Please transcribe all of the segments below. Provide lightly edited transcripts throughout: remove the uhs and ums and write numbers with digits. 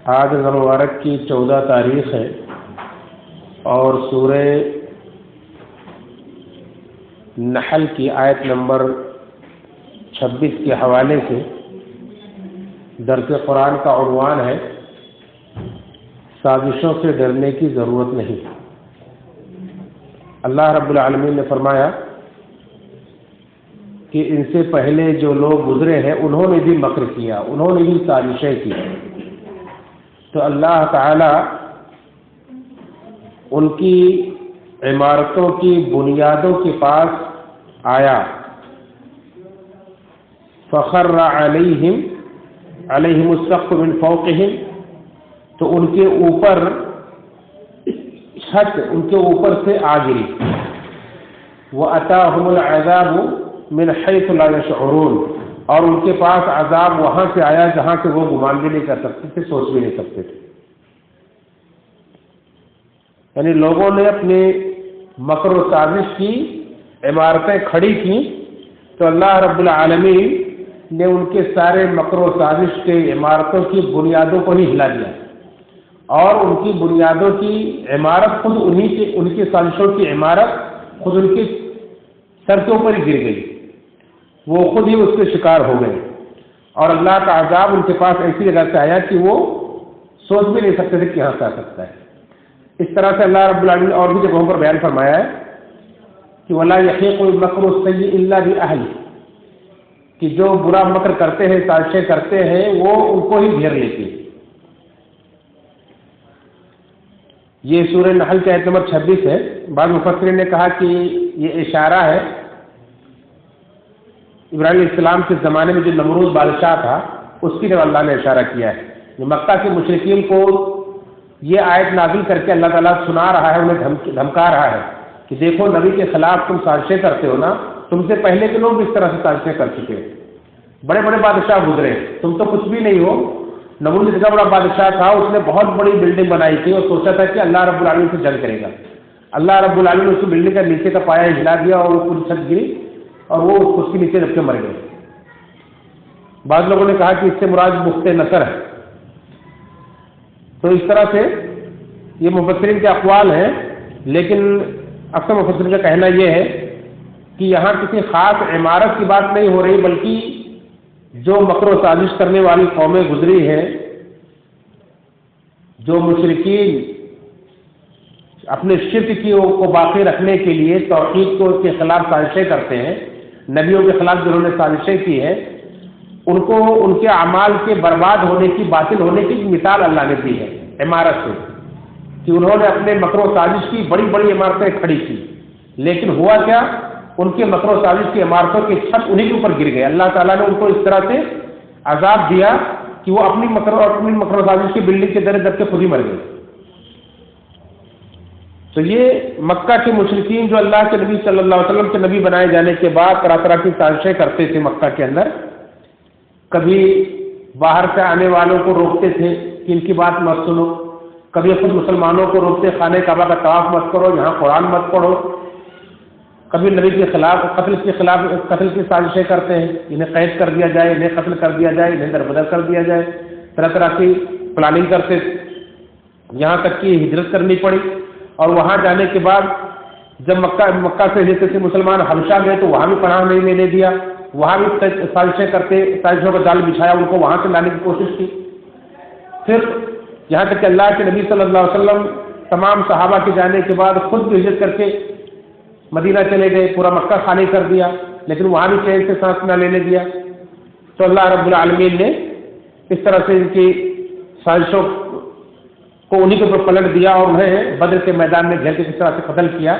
آج مبارک کی 14 تاریخ ہے اور سورہ نحل کی آیت نمبر 26 کے حوالے سے درس قرآن کا عنوان ہے سازشوں سے ڈرنے کی ضرورت نہیں۔ اللہ رب العالمین نے فرمایا کہ ان سے پہلے جو لوگ گزرے ہیں انہوں نے بھی مکر کیا، انہوں نے بھی سازشیں کی، تو اللہ تعالی ان کی عمارتوں کی بنیادوں کے پاس آیا، فخر علیہم السقف من فوقہم، تو ان کے اوپر چھت ان کے اوپر سے آ گری، وَأَتَاهُمُ الْعَذَابُ مِنْ حَيْثُ لَا يَشْعُرُونَ، اور ان کے پاس عذاب وہاں سے آیا جہاں سے وہ گمان بھی نہیں کر سکتے تھے، سوچ بھی نہیں سکتے تھے۔ یعنی لوگوں نے اپنے مکر و سازش کی عمارتیں کھڑی کی تو اللہ رب العالمین نے ان کے سارے مکر و سازش کے عمارتوں کی بنیادوں کو ہی ہلا دیا، اور ان کی بنیادوں کی عمارت خود ان کی سازشوں کی عمارت خود ان کے سر کے اوپر ہی گر گئی، وہ خود ہی اس کے شکار ہو گئے، اور اللہ کا عذاب ان کے پاس ایسی جگہ سے آیا کہ وہ سوچ بھی نہیں سکتے تھے کہ یہاں سے آ سکتا ہے۔ اس طرح سے اللہ رب العالمین اور بھی جگہوں پر بیان فرمایا ہے کہ وَلَا يَحِيقُ الْمَكْرُ السَّيِّئُ إِلَّا بِأَهْلِهِ، کہ جو برا مکر کرتے ہیں، سازشیں کرتے ہیں، وہ ان کو ہی گھیر لیتی ہے۔ یہ سورہ نحل کی آیت نمبر 26 ہے۔ بعض مفسرین نے کہا کہ یہ اشارہ ہے ابراہیم علیہ السلام کے زمانے میں جو نمرود بادشاہ تھا اس کی طرف اللہ نے اشارہ کیا ہے۔ مکہ کے مشرکین کو یہ آیت نازل کر کے اللہ تعالیٰ سنا رہا ہے، انہیں دھمکا رہا ہے کہ دیکھو نبی کے خلاف تم سازشیں کرتے ہو نا، تم سے پہلے کے لوگ اس طرح سے سازشیں کر چکے، بڑے بڑے بادشاہ گزرے، تم تو کچھ بھی نہیں ہو۔ نمرود اتنا بڑا بادشاہ تھا، اس نے بہت بڑی بلڈنگ بنائی تھی اور سوچا تھا کہ اللہ رب العالمین سے جنگ کرے گا۔ اللہ رب العالمین نے اس بلڈنگ کا نیچے کا پایا ہلا دیا اور وہ پوری چھت گری اور وہ اس کے نیچے رکھ کے مر گئے۔ بعض لوگوں نے کہا کہ اس سے مراد بخت نصر ہے۔ تو اس طرح سے یہ مفسرین کے اقوال ہیں، لیکن اکثر مفسرین کا کہنا یہ ہے کہ یہاں کسی خاص عمارت کی بات نہیں ہو رہی، بلکہ جو مکر و سازش کرنے والی قومیں گزری ہیں، جو مشرکین اپنے شرک کو باقی رکھنے کے لیے توحید کے خلاف سازشیں کرتے ہیں، نبیوں کے خلاف جنہوں نے سازشیں کی ہیں، ان کو ان کے اعمال کے برباد ہونے کی، باطل ہونے کی مثال اللہ نے دی ہے عمارت سے، کہ انہوں نے اپنے مکر و سازش کی بڑی بڑی عمارتیں کھڑی کی، لیکن ہوا کیا، ان کے مکر و سازش کی عمارتوں کی چھت انہیں کے اوپر گر گئے۔ اللہ تعالیٰ نے ان کو اس طرح سے عذاب دیا کہ وہ اپنی مکر و سازش کی بلڈنگ کے در دب کے خود ہی مر گئے۔ تو یہ مکہ کے مشرکین جو اللہ کے نبی صلی اللہ علیہ وسلم کے نبی بنائے جانے کے بعد طرح طرح کی سازشیں کرتے تھے مکہ کے اندر، کبھی باہر سے آنے والوں کو روکتے تھے کہ ان کی بات مت سنو، کبھی خود مسلمانوں کو روکتے خانہ کعبہ کا طواف مت کرو، یہاں قرآن مت پڑھو، کبھی نبی کے خلاف قتل کی سازشیں کرتے ہیں، انہیں قید کر دیا جائے، انہیں قتل کر دیا جائے، انہیں دربدر کر دیا جائے، طرح طرح کی پلاننگ کرتے، یہاں تک کہ ہجرت کرنی پڑی، اور وہاں جانے کے بعد جب مکہ سے جیسے کہ مسلمان حبشہ گئے تو وہاں بھی پناہ نہیں لینے دیا، وہاں بھی سازشیں کرتے، سازشوں کا جال بچھایا، ان کو وہاں سے لانے کی کوشش کی، پھر یہاں تک کہ اللہ کے نبی صلی اللہ علیہ وسلم تمام صحابہ کے جانے کے بعد خود بھی ہجرت کر کے مدینہ چلے گئے، پورا مکہ خالی کر دیا، لیکن وہاں بھی چین سے سانس نہ لینے دیا۔ تو اللہ رب العالمین نے اس طرح سے ان کی سازشوں کو انہی کے اوپر پلٹ دیا اور انہیں بدر کے میدان میں گھیر کے کس طرح سے قتل کیا،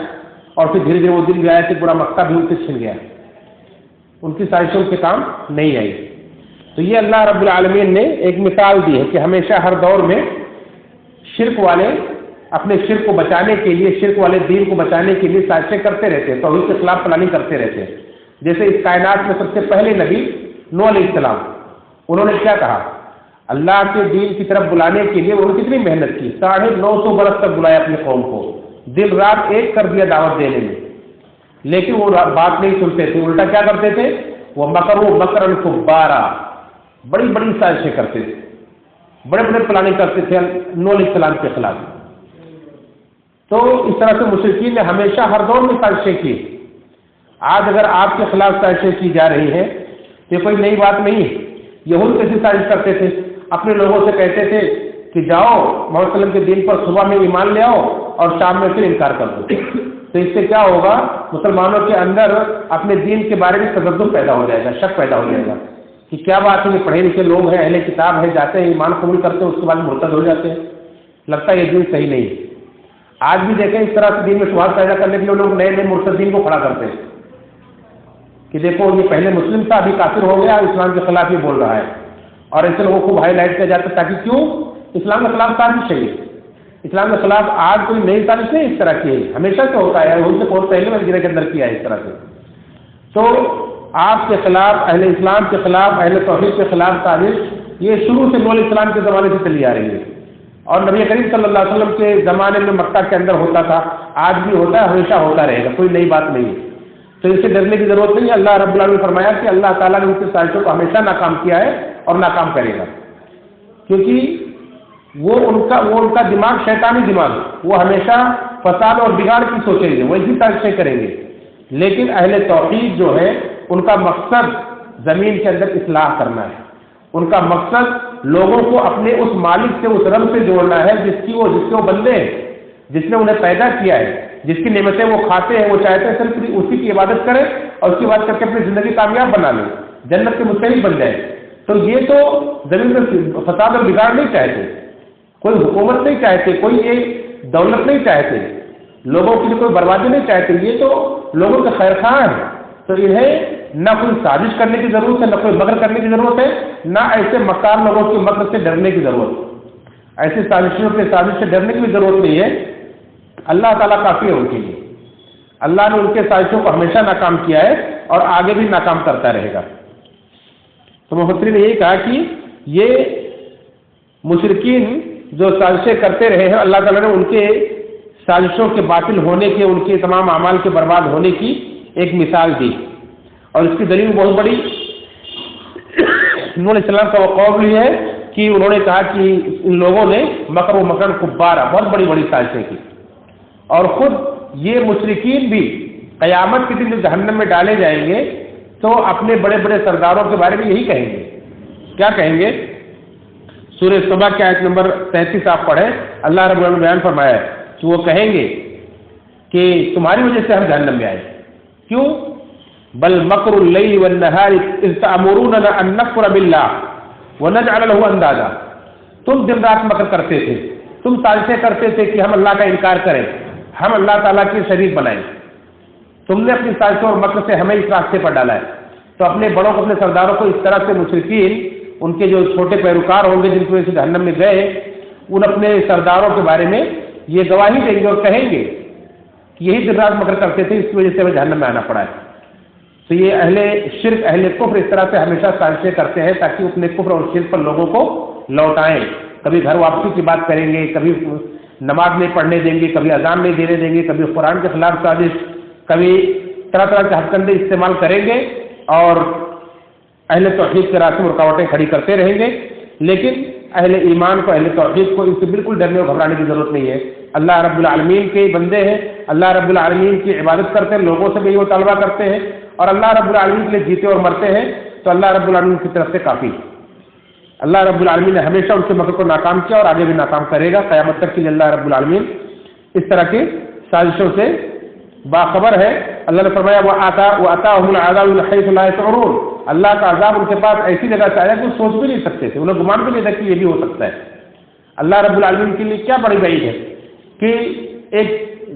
اور پھر دھیرے دھیرے وہ دن بھی آیا کہ پورا مکہ بھی ان سے چھن گیا، ان کی سازشوں کے کام نہیں آئی۔ تو یہ اللہ رب العالمین نے ایک مثال دی ہے کہ ہمیشہ ہر دور میں شرک والے اپنے شرک کو بچانے کے لیے، شرک والے دین کو بچانے کے لیے سازشیں کرتے رہتے ہیں، توحید کے خلاف پلاننگ کرتے رہتے ہیں۔ جیسے اس کائنات میں سب سے پہلے نبی نوح علیہ السلام، انہوں نے کیا کہا، اللہ کے دین کی طرف بلانے کے لیے انہوں نے کتنی محنت کی، 950 برس تک بلایا اپنی قوم کو، دن رات ایک کر دیا دعوت دینے میں، لیکن وہ بات نہیں سنتے تھے، الٹا کیا کرتے تھے، وہ مکروا مکرا کبارا، بڑی بڑی سازشیں کرتے تھے۔ بڑے بڑے پلاننگ کرتے تھے نوح علیہ السلام کے خلاف. تو اس طرح سے مشرکین نے ہمیشہ ہر دور میں سازشیں کی. آج اگر آپ کے خلاف سازشیں کی جا رہی ہیں یہ کوئی نئی بات نہیں ہے. یہود کیسی سازش کرتے تھے, اپنے لوگوں سے کہتے تھے کہ جاؤ محمد صلی اللہ علیہ وسلم کے دین پر صبح میں ایمان لے آؤ اور شام میں پھر انکار کر دو. تو اس سے کیا ہوگا, مسلمانوں کے اندر اپنے دین کے بارے میں تذبذب پیدا ہو جائے گا, شک پیدا ہو جائے گا کہ کیا بات ہے, یہ پڑھے لکھے لوگ ہیں, اہل کتاب ہے, جاتے ہیں ایمان قبول کرتے ہیں, اس کے بعد مرتد ہو جاتے ہیں, لگتا ہے یہ دین صحیح نہیں ہے. آج بھی دیکھیں اس طرح سے دین میں شبہات پیدا کرنے کے لیے لوگ نئے نئے مرتدین کو کھڑا کرتے ہیں کہ دیکھو یہ پہلے مسلم تھا ابھی کافر ہو گیا, اسلام کے خلاف یہ بول رہا ہے, اور ایسے لوگوں کو ہائی لائٹ کیا جاتا ہے تاکہ کیوں اسلام کے خلاف سازش ہے. اسلام کے خلاف آج کوئی نئی سازش نہیں اس طرح کی ہے, ہمیشہ سے ہوتا ہے, ان سے بہت پہلے میں کے اندر کیا ہے اس طرح سے. تو آپ کے خلاف, اہل اسلام کے خلاف, اہل توحید کے خلاف سازش یہ شروع سے نوح علیہ السلام کے زمانے سے چلی آ رہی ہے, اور نبی کریم صلی اللہ علیہ وسلم کے زمانے میں مکہ کے اندر ہوتا تھا, آج بھی ہوتا ہے, ہمیشہ ہوتا رہے گا, کوئی نئی بات نہیں ہے. تو اس سے ڈرنے کی ضرورت نہیں ہے. اللہ رب العالمین نے فرمایا کہ اللہ تعالیٰ نے ان کی سازشوں کو ہمیشہ ناکام کیا ہے اور ناکام کرے گا, کیونکہ وہ ان کا دماغ شیطانی دماغ ہے, وہ ہمیشہ فساد اور بگاڑ کی سوچیں گے, وہ ایسی سازشیں کریں گے. لیکن اہل توحید جو ہے ان کا مقصد زمین کے اندر اصلاح کرنا ہے, ان کا مقصد لوگوں کو اپنے اس مالک سے, اس رب سے جوڑنا ہے جس کے وہ بندے ہیں, جس نے انہیں پیدا کیا ہے, جس کی نعمتیں وہ کھاتے ہیں, وہ چاہتے ہیں صرف اسی کی عبادت کریں اور اس کی عبادت کر کے اپنی زندگی کامیاب بنا لیں, جنت کے مستحق بن جائیں. تو یہ تو زمین میں فساد اور بگاڑ نہیں چاہتے, کوئی حکومت نہیں چاہتے, کوئی ایک دولت نہیں چاہتے, لوگوں کے لیے کوئی بربادی نہیں چاہتے, یہ تو لوگوں کے خیر خواہ ہیں. تو انہیں نہ کوئی سازش کرنے کی ضرورت ہے, نہ کوئی مکر کرنے کی ضرورت ہے, نہ ایسے مکار لوگوں کے مکر سے ڈرنے کی ضرورت ہے. ایسی سازشوں کے سازش سے ڈرنے کی بھی ضرورت نہیں ہے. اللہ تعالیٰ کافی ہے ان کے لیے. اللہ نے ان کے سازشوں کو ہمیشہ ناکام کیا ہے اور آگے بھی ناکام کرتا رہے گا. تو مفسرین نے یہی کہا کہ یہ مشرکین جو سازشیں کرتے رہے ہیں, اللہ تعالیٰ نے ان کے سازشوں کے باطل ہونے کے, ان کے تمام اعمال کے برباد ہونے کی ایک مثال دی. اور اس کی دلیل بہت بڑی نوح علیہ السلام کا وہ قول یہ ہے کہ انہوں نے کہا کہ ان لوگوں نے مکر و مکر کبارہ بہت بڑی بڑی سازشیں کی, اور خود یہ مشرکین بھی قیامت کے دن جو جہنم میں ڈالے جائیں گے تو اپنے بڑے بڑے سرداروں کے بارے میں یہی کہیں گے. کیا کہیں گے؟ سورہ صبح کی آیت نمبر 33 آپ پڑھیں, اللہ رب العالمین نے بیان فرمایا ہے کہ وہ کہیں گے کہ تمہاری وجہ سے ہم جہنم میں آئے. کیوں؟ بل مکر اللیل والنہار اذ تأمروننا ان نکفر باللہ ونجعل له اندادا. تم دن رات مکر کرتے تھے, تم سازشیں کرتے تھے کہ ہم اللہ کا انکار کریں, ہم اللہ تعالیٰ کی شریک بنائیں. تم نے اپنی سازشوں اور مکر سے ہمیں اس راستے پر ڈالا ہے. تو اپنے بڑوں کو, اپنے سرداروں کو اس طرح سے مشرکین, ان کے جو چھوٹے پیروکار ہوں گے جن کی وجہ سے جہنم میں گئے, ان اپنے سرداروں کے بارے میں یہ گواہی دیں گے اور کہیں گے کہ یہی دن رات مکر کرتے تھے, اس کی وجہ سے ہمیں جہنم میں آنا پڑا ہے. تو یہ اہل شرک, اہل کفر اس طرح سے ہمیشہ سازشیں کرتے ہیں تاکہ اپنے کفر اور شرک پر لوگوں کو لوٹائیں. کبھی گھر واپسی کی بات کریں گے, کبھی نماز نہیں پڑھنے دیں گے, کبھی اذان نہیں دینے دیں گے, کبھی قرآن کے خلاف سازش, کبھی طرح طرح کے ہتھ استعمال کریں گے اور اہل توحید کے راستے میں رکاوٹیں کھڑی کرتے رہیں گے. لیکن اہل ایمان کو, اہل توحید کو ان سے بالکل ڈرنے اور گھبرانے کی ضرورت نہیں ہے. اللہ رب العالمین کے بندے ہیں, اللہ رب العالمین کی عبادت کرتے ہیں, لوگوں سے بھی وہ طلبہ کرتے ہیں, اور اللہ رب العالمین کے لیے جیتے اور مرتے ہیں. تو اللہ رب العالمین کی طرف سے کافی. اللہ رب العالمین نے ہمیشہ ان کے مکر کو ناکام کیا اور آگے بھی ناکام کرے گا قیامت تک کے لیے. اللہ رب العالمین اس طرح کی سازشوں سے باخبر ہے. اللہ نے فرمایا وَأَتَاهُمُ الْعَذَابُ مِنْ حَيْثُ لَا يَشْعُرُونَ. اللہ کا عذاب ان کے پاس ایسی جگہ سے آیا کہ وہ سوچ بھی نہیں سکتے تھے, انہیں گمان بھی نہیں تھا کہ یہ بھی ہو سکتا ہے. اللہ رب العالمین کے لیے کیا بڑی بعید ہے کہ ایک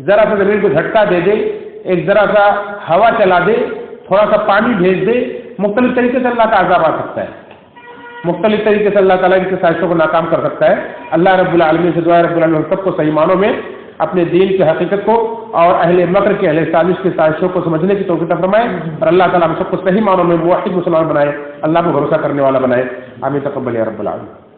ذرا سا زمین کو جھٹکا دے دے, ایک ذرا سا ہوا چلا دے, تھوڑا سا پانی بھیج دے, مختلف طریقے سے اللہ کا عذاب آ سکتا ہے, مختلف طریقے سے اللہ تعالیٰ کی سازشوں کو ناکام کر سکتا ہے. اللہ رب العالمین سے دعا رب العالمین سب کو صحیح معنوں میں اپنے دین کی حقیقت کو اور اہل مکر کے, اہل سازش کی سازشوں کو سمجھنے کی توفیق فرمائے, اور اللہ تعالیٰ ہم سب کو صحیح معنوں میں موحد مسلمان بنائے, اللہ کو بھروسہ کرنے والا بنائے. آمین تقبل یا رب العالمین.